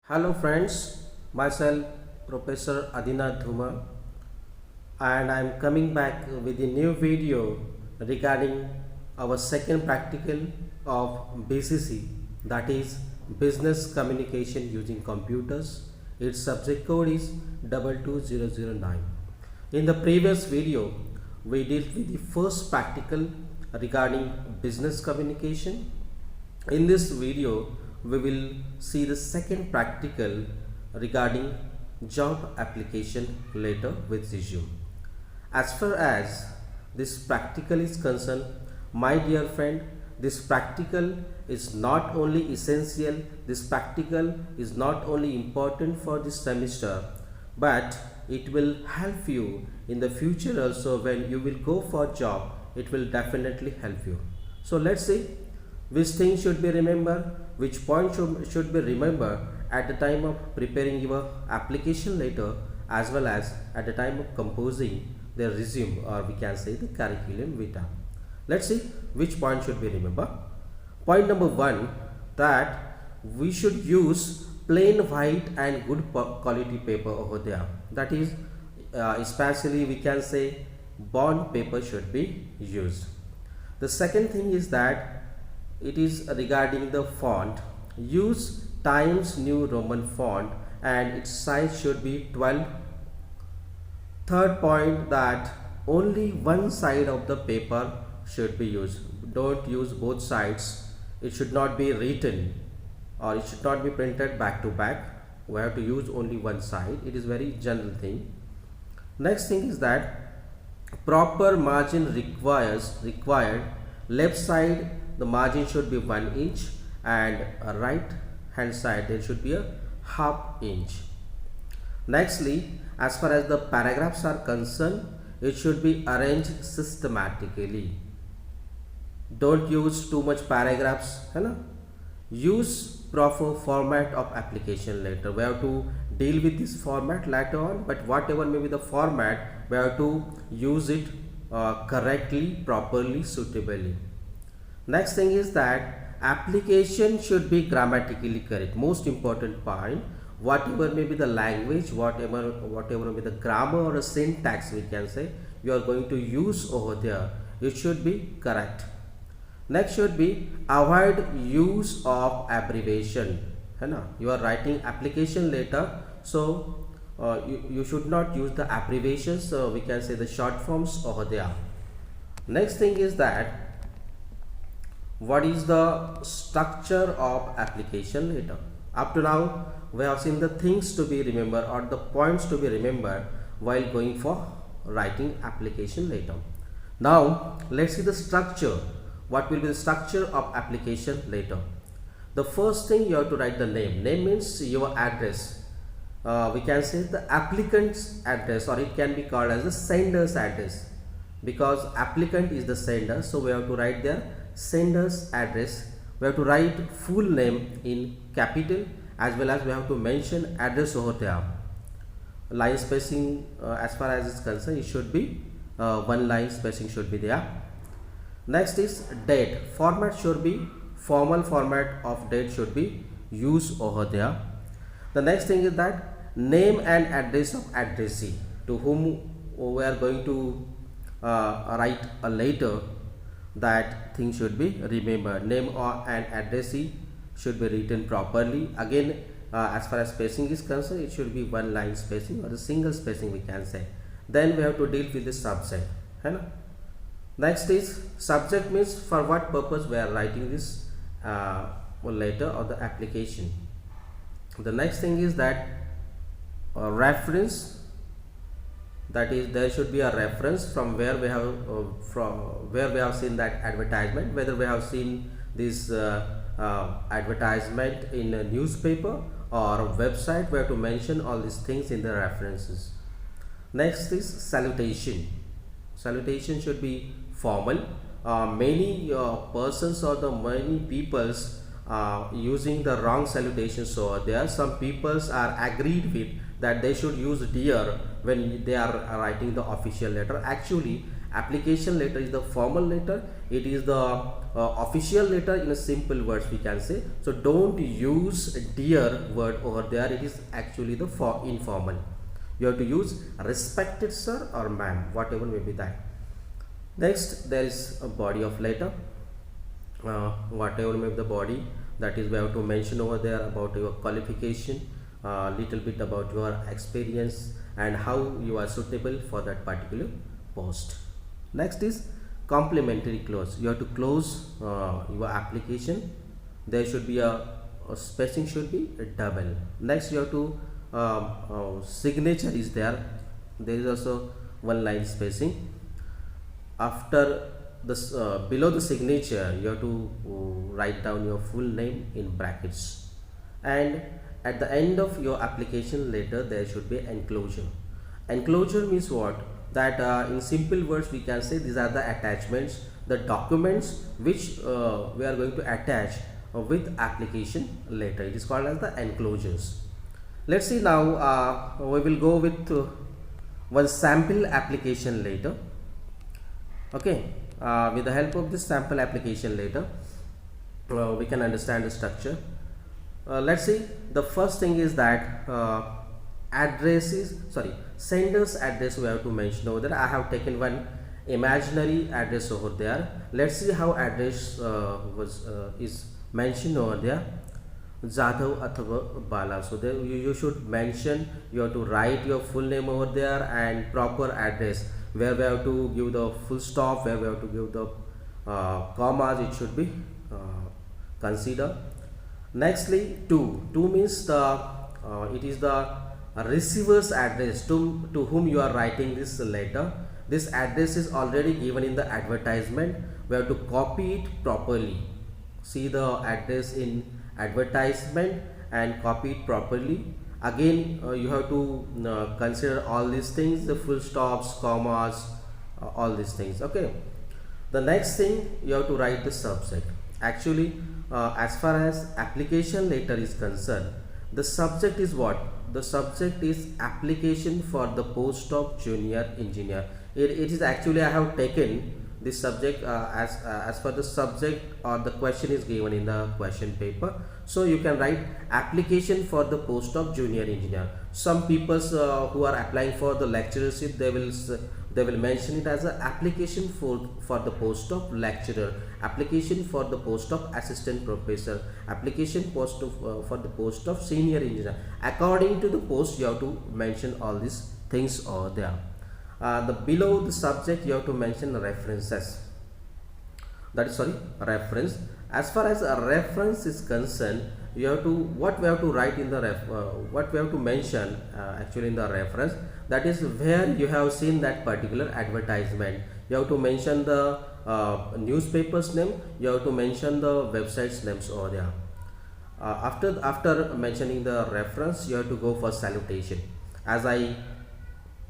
Hello friends, myself Prof.Adinath Dhumal, and I am coming back with a new video regarding our second practical of BCC, that is Business Communication Using Computers. Its subject code is 22009. In the previous video, we dealt with the first practical regarding business communication. In this video, we will see the second practical regarding job application letter with resume. As far as this practical is concerned, my dear friend, this practical is not only essential, this practical is not only important for this semester, but it will help you in the future also. When you will go for job, it will definitely help you. So let's see which thing should be remembered, which point should be remembered at the time of preparing your application letter, as well as at the time of composing the resume, or we can say the curriculum vitae. Let's see which point should be remembered. Point number one, that we should use plain white and good quality paper over there. That is, especially we can say bond paper should be used. The second thing is that it is regarding the font. Use Times New Roman font and its size should be 12. Third point, that only one side of the paper should be used. Don't use both sides. It should not be written, or it should not be printed back to back. We have to use only one side. It is very general thing. Next thing is that proper margin required. Left side the margin should be 1 inch, and right hand side there should be a ½ inch. Nextly, as far as the paragraphs are concerned, it should be arranged systematically. Don't use too much paragraphs. Use proper format of application letter. We have to deal with this format later on, but whatever may be the format, we have to use it correctly, properly, suitably. Next thing is that application should be grammatically correct. Most important point, whatever may be the language, whatever may be the grammar or a syntax, we can say, you are going to use over there, it should be correct. Next should be avoid use of abbreviation. You are writing application letter, so you should not use the abbreviations, so we can say the short forms over there. Next thing is that what is the structure of application letter. Up to now we have seen the things to be remembered, or the points to be remembered while going for writing application letter. Now let's see the structure. What will be the structure of application letter? The first thing, you have to write the name. Name means your address. We can say the applicant's address, or it can be called as the sender's address, because applicant is the sender, so we have to write their sender's address. We have to write full name in capital, as well as we have to mention address over there. Line spacing, as far as it's concerned, it should be one line spacing should be there. Next is date. Format should be formal format of date should be used over there. The next thing is that name and address of addressee, to whom we are going to write a letter. That thing should be remembered. Name or an addressee should be written properly. Again, as far as spacing is concerned, it should be one line spacing or a single spacing, we can say. Then we have to deal with the subject. Next is subject, means for what purpose we are writing this letter or the application. The next thing is that reference. That is, there should be a reference from where we have seen that advertisement, whether we have seen this advertisement in a newspaper or a website. We have to mention all these things in the references. Next is salutation. Salutation should be formal. Many persons or the many peoples using the wrong salutation. So there are some peoples are agreed with that they should use dear when they are writing the official letter. Actually, Application letter is the formal letter. It is the official letter in a simple words we can say. So don't use dear word over there. It is actually the informal. You have to use respected sir or ma'am, whatever may be that. Next, there is a body of letter. Whatever may be the body, that is we have to mention over there about your qualification, little bit about your experience and how you are suitable for that particular post. Next is complimentary clause. You have to close your application. There should be a spacing should be double. Next, you have to signature is there. There is also one line spacing. After this below the signature, you have to write down your full name in brackets, and at the end of your application letter there should be enclosure. Enclosure means what? That in simple words we can say these are the attachments, the documents which we are going to attach with application letter. It is called as the enclosures. Let's see now, we will go with one sample application letter. Okay, with the help of this sample application letter we can understand the structure. Let's see, the first thing is that sender's address we have to mention over there. I have taken one imaginary address over there. Let's see how address is mentioned over there. Jadhav athava Bala. So there you should mention, you have to write your full name over there and proper address, where we have to give the full stop, where we have to give the commas, it should be considered. Nextly, to means the it is the receiver's address to whom you are writing this letter. This address is already given in the advertisement. We have to copy it properly. See the address in advertisement and copy it properly. Again, you have to consider all these things, the full stops, commas, all these things. Okay. The next thing, you have to write the subject. Actually, as far as application letter is concerned, the subject is what? The subject is application for the post of junior engineer. It is actually, I have taken this subject as per the subject or the question is given in the question paper. So you can write application for the post of junior engineer. Some people who are applying for the lecturership, they will mention it as an application for the post of lecturer, application for the post of assistant professor, application post of, for the post of senior engineer. According to the post, you have to mention all these things over there. Below the subject, you have to mention references. That is reference. As far as a reference is concerned, you have to what we have to write in the what we have to mention actually in the reference, that is where you have seen that particular advertisement. You have to mention the newspaper's name, you have to mention the website's names over there. After mentioning the reference, you have to go for salutation. As I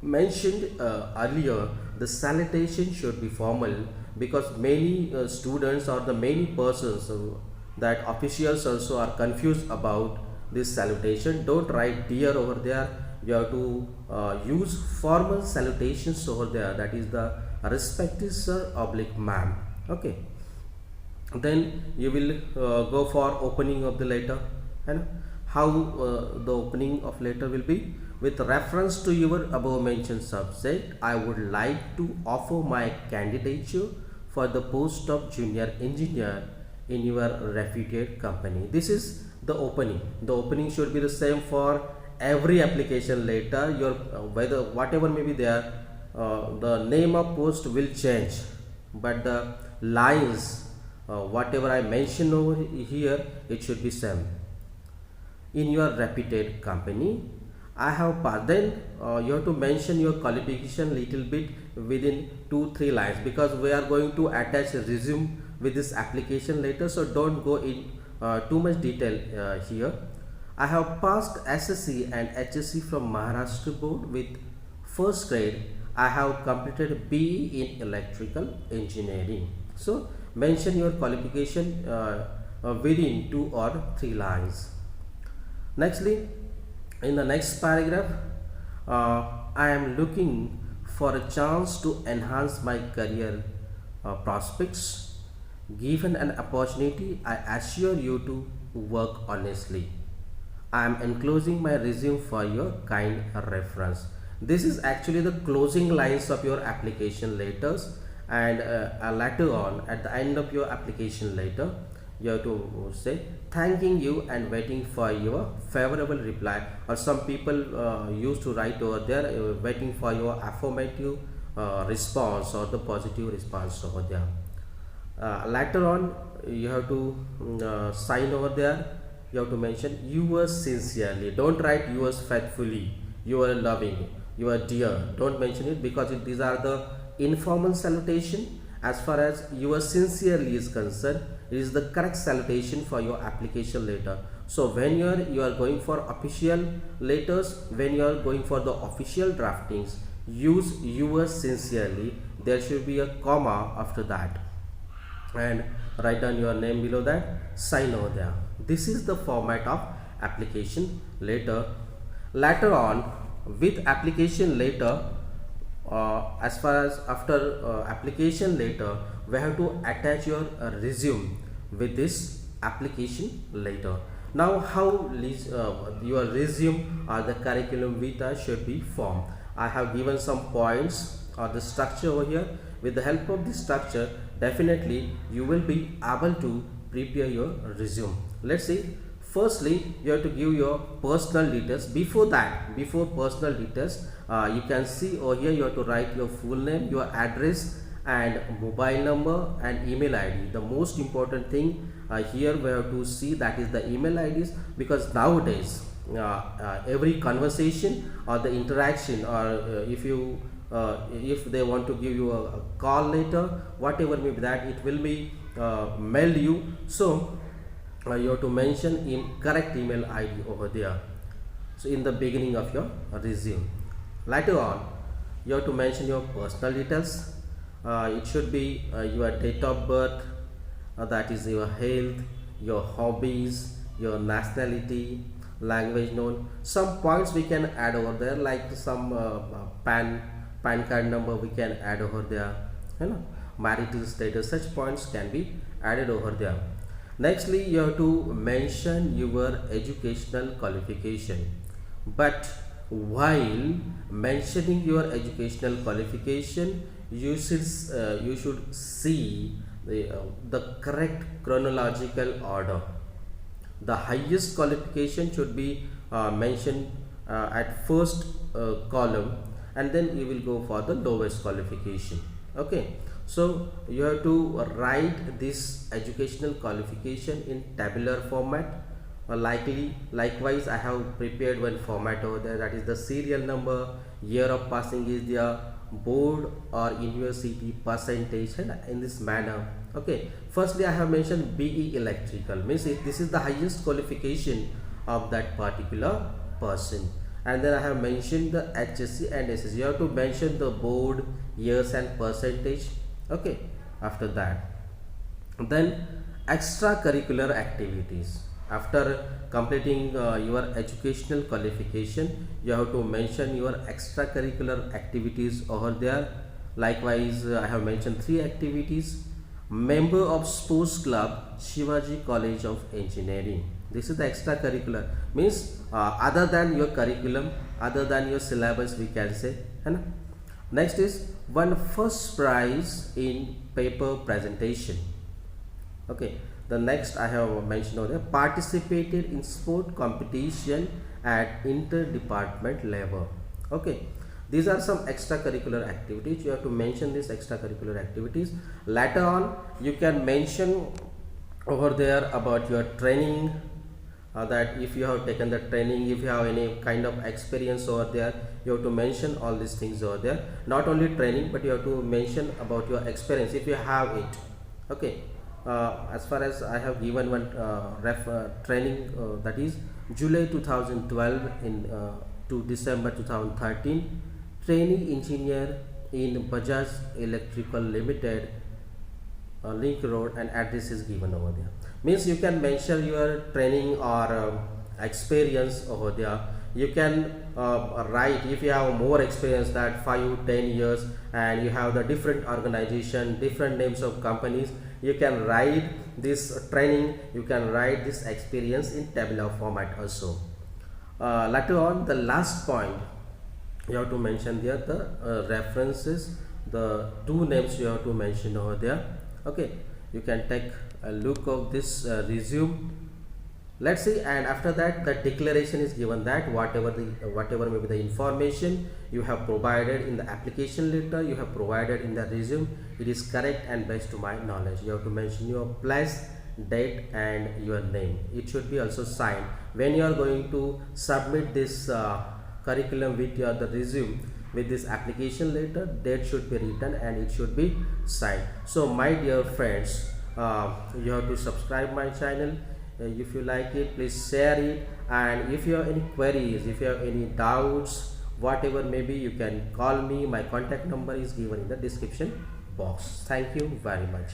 mentioned earlier, the salutation should be formal, because many students or the many persons that officials also are confused about this salutation. Don't write dear over there. You have to use formal salutations over there, that is the respected sir oblique ma'am. Okay, then you will go for opening of the letter, and how the opening of letter will be: with reference to your above mentioned subject, I would like to offer my candidature for the post of junior engineer in your reputed company. This is the opening. The opening should be the same for every application letter. Your whether whatever may be there, the name of post will change, but the lines, whatever I mentioned over here, it should be same. In your reputed company, I have passed. Then you have to mention your qualification little bit within 2-3 lines, because we are going to attach a resume with this application letter, so don't go in too much detail here. I have passed SSC and HSC from Maharashtra board with first grade. I have completed BE in electrical engineering. So mention your qualification within 2 or 3 lines. Nextly, in the next paragraph, I am looking for a chance to enhance my career prospects. Given an opportunity, I assure you to work honestly. I am enclosing my resume for your kind reference. This is actually the closing lines of your application letters, and later on at the end of your application letter you have to say thanking you and waiting for your favorable reply, or some people used to write over there waiting for your affirmative response or the positive response over there. Later on you have to sign over there. You have to mention yours sincerely. Don't write yours faithfully, you are loving, you are dear. Don't mention it because these are the informal salutation. As far as yours sincerely is concerned, it is the correct salutation for your application letter. So when you are going for official letters, when you are going for the official draftings, use yours sincerely. There should be a comma after that, and write down your name below that, sign over there. This is the format of application letter. Later on, with application letter, as far as after application letter, we have to attach your resume with this application letter. Now how your resume or the curriculum vitae should be formed, I have given some points or the structure over here. With the help of this structure, definitely you will be able to prepare your resume. Let's see. Firstly, you have to give your personal details. Before that, before personal details, you can see over here you have to write your full name, your address and mobile number and email ID. The most important thing here we have to see, that is the email IDs, because nowadays every conversation or the interaction, or if they want to give you a call later, whatever may be that, it will be mailed you. So you have to mention in correct email ID over there. So in the beginning of your resume. Later on, you have to mention your personal details. It should be your date of birth, that is your health, your hobbies, your nationality, language known. Some points we can add over there, like some pan card number we can add over there, marital status, such points can be added over there. Nextly, you have to mention your educational qualification, but while mentioning your educational qualification, you should see the correct chronological order. The highest qualification should be mentioned at first column, and then you will go for the lowest qualification. Okay, so you have to write this educational qualification in tabular format. Likewise, I have prepared one format over there, that is the serial number, year of passing is there, board or university percentage, and in this manner. Okay, firstly I have mentioned BE electrical, means this is the highest qualification of that particular person, and then I have mentioned the HSC and SSC. You have to mention the board, years and percentage. Okay, after that, then extracurricular activities. After completing your educational qualification, you have to mention your extracurricular activities over there. Likewise, I have mentioned 3 activities. Member of sports club, Shivaji College of Engineering. This is the extracurricular, means other than your curriculum, other than your syllabus, we can say. Next is won first prize in paper presentation. Okay, the next I have mentioned over there, participated in sport competition at inter-department level. Okay, these are some extracurricular activities. You have to mention these extracurricular activities. Later on, you can mention over there about your training, that if you have taken the training, if you have any kind of experience over there, you have to mention all these things over there. Not only training, but you have to mention about your experience if you have it. Okay, as far as I have given one training, that is July 2012 to December 2013, training engineer in Bajaj Electrical Limited, Link Road, and address is given over there. Means you can mention your training or experience over there. you can write, if you have more experience that 5-10 years and you have the different organization, different names of companies, you can write this training, you can write this experience in tabular format also. Later on, the last point you have to mention there the references, the two names you have to mention over there. Okay, you can take a look of this resume. Let's see, and after that the declaration is given that whatever may be the information you have provided in the application letter, you have provided in the resume, it is correct and based to my knowledge. You have to mention your place, date and your name. It should be also signed. When you are going to submit this curriculum with the resume with this application letter, date should be written and it should be signed. So my dear friends, you have to subscribe my channel. If you like it, please share it, and if you have any queries, if you have any doubts, whatever maybe, you can call me. My contact number is given in the description box. Thank you very much.